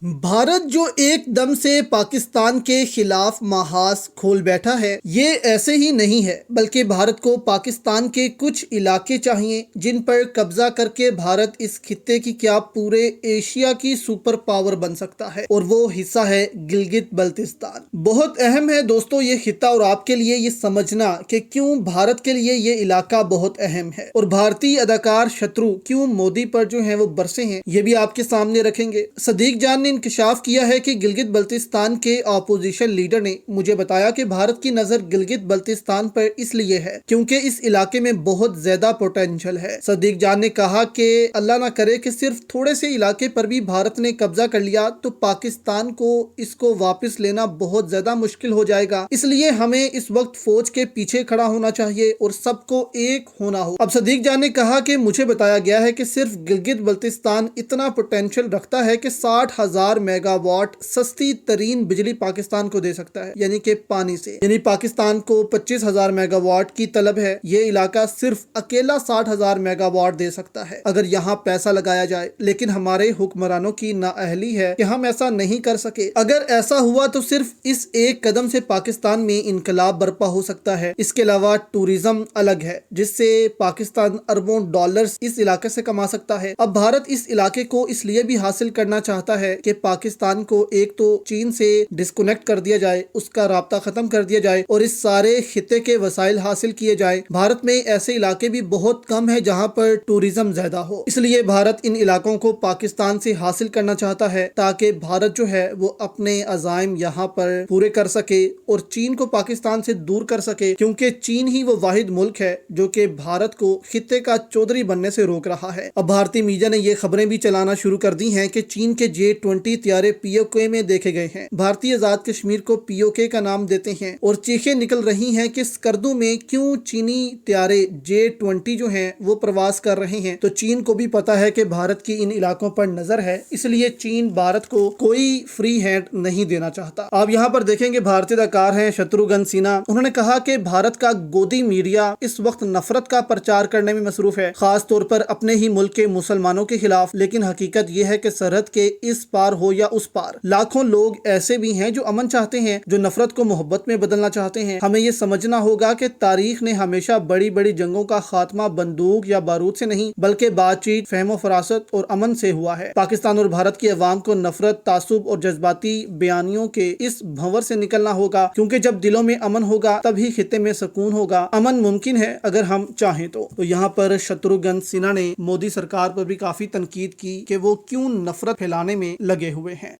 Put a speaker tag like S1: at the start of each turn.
S1: भारत जो एकदम से पाकिस्तान के खिलाफ महाज खोल बैठा है, ये ऐसे ही नहीं है, बल्कि भारत को पाकिस्तान के कुछ इलाके चाहिए जिन पर कब्जा करके भारत इस खित्ते की क्या पूरे एशिया की सुपर पावर बन सकता है। और वो हिस्सा है गिलगित बल्तिस्तान। बहुत अहम है दोस्तों ये खित्ता, और आपके लिए ये समझना कि क्यों भारत के लिए ये इलाका बहुत अहम है और भारतीय अदाकार शत्रु क्यों मोदी पर जो है वो बरसे हैं, ये भी आपके सामने रखेंगे। सदीक जान ने इंकशाफ किया है कि गिलगित बल्तिस्तान के ऑपोजिशन लीडर ने मुझे बताया कि भारत की नजर गिलगित बल्तिस्तान पर इसलिए है क्योंकि इस इलाके में बहुत ज्यादा पोटेंशियल है। सदीक जान ने कहा कि अल्लाह ना करे कि सिर्फ थोड़े से इलाके पर भी भारत ने कब्जा कर लिया तो पाकिस्तान को इसको वापस लेना बहुत ज्यादा मुश्किल हो जाएगा। इसलिए हमें इस वक्त फौज के पीछे खड़ा होना चाहिए और सबको एक होना हो। अब सदीक जान ने कहा कि मुझे बताया गया है कि सिर्फ गिलगित बल्तिस्तान इतना पोटेंशियल रखता है कि 60,000 मेगावाट सस्ती तरीन बिजली पाकिस्तान को दे सकता है, यानी कि पानी से। यानी पाकिस्तान को 25,000 मेगावाट की तलब है, ये इलाका सिर्फ अकेला 60,000 मेगावाट दे सकता है अगर यहाँ पैसा लगाया जाए। लेकिन हमारे हुक्मरानों की नाअहली है कि हम ऐसा नहीं कर सके। अगर ऐसा हुआ तो सिर्फ इस एक कदम से पाकिस्तान में इनकलाब बर्पा हो सकता है। इसके अलावा टूरिज्म अलग है जिससे पाकिस्तान अरबों डॉलर्स इस इलाके से कमा सकता है। अब भारत इस इलाके को इसलिए भी हासिल करना चाहता है कि पाकिस्तान को एक तो चीन से डिस्कनेक्ट कर दिया जाए, उसका राब्ता खत्म कर दिया जाए और इस सारे खित्ते के वसाइल हासिल किए जाए। भारत में ऐसे इलाके भी बहुत कम है जहां पर टूरिज्म ज्यादा हो, इसलिए भारत इन इलाकों को पाकिस्तान से हासिल करना चाहता है ताकि भारत जो है वो अपने अज़ाइम यहाँ पर पूरे कर सके और चीन को पाकिस्तान से दूर कर सके, क्योंकि चीन ही वो वाहिद मुल्क है जो कि भारत को खित्ते का चौधरी बनने से रोक रहा है। अब भारतीय मीडिया ने ये खबरें भी चलाना शुरू कर दी हैं कि चीन के J-20 त्यारे पीओके में देखे गए हैं। भारतीय आजाद कश्मीर को पीओके का नाम देते हैं और चीखें निकल रही हैं कि स्कर्दू में क्यों चीनी त्यारे J-20 जो हैं वो प्रवास कर रहे हैं। तो चीन को भी पता है कि भारत की इन इलाकों पर नजर है, इसलिए चीन भारत को कोई फ्री हैंड नहीं देना चाहता। आप यहाँ पर देखेंगे भारतीय अदाकार हैं शत्रुघ्न सिन्हा। उन्होंने कहा कि भारत का गोदी मीडिया इस वक्त नफरत का प्रचार करने में मसरूफ है, खास तौर पर अपने ही मुल्क के मुसलमानों के खिलाफ। लेकिन हकीकत यह है कि सरहद के इस पार हो या उस पार लाखों लोग ऐसे भी हैं जो अमन चाहते हैं, जो नफरत को मोहब्बत में बदलना चाहते हैं। हमें ये समझना होगा कि तारीख ने हमेशा बड़ी बड़ी जंगों का खात्मा बंदूक या बारूद से नहीं बल्कि बातचीत, फहमो फरासत और अमन से हुआ है। पाकिस्तान और भारत की अवाम को नफरत, तासुब और जज्बाती बयानियों के इस भंवर से निकलना होगा, क्योंकि जब दिलों में अमन होगा तभी खित्ते में सुकून होगा। अमन मुमकिन है अगर हम चाहें तो यहाँ पर शत्रुघ्न सिन्हा ने मोदी सरकार पर भी काफी तनकीद की कि वो क्यों नफरत फैलाने में लगे हुए हैं।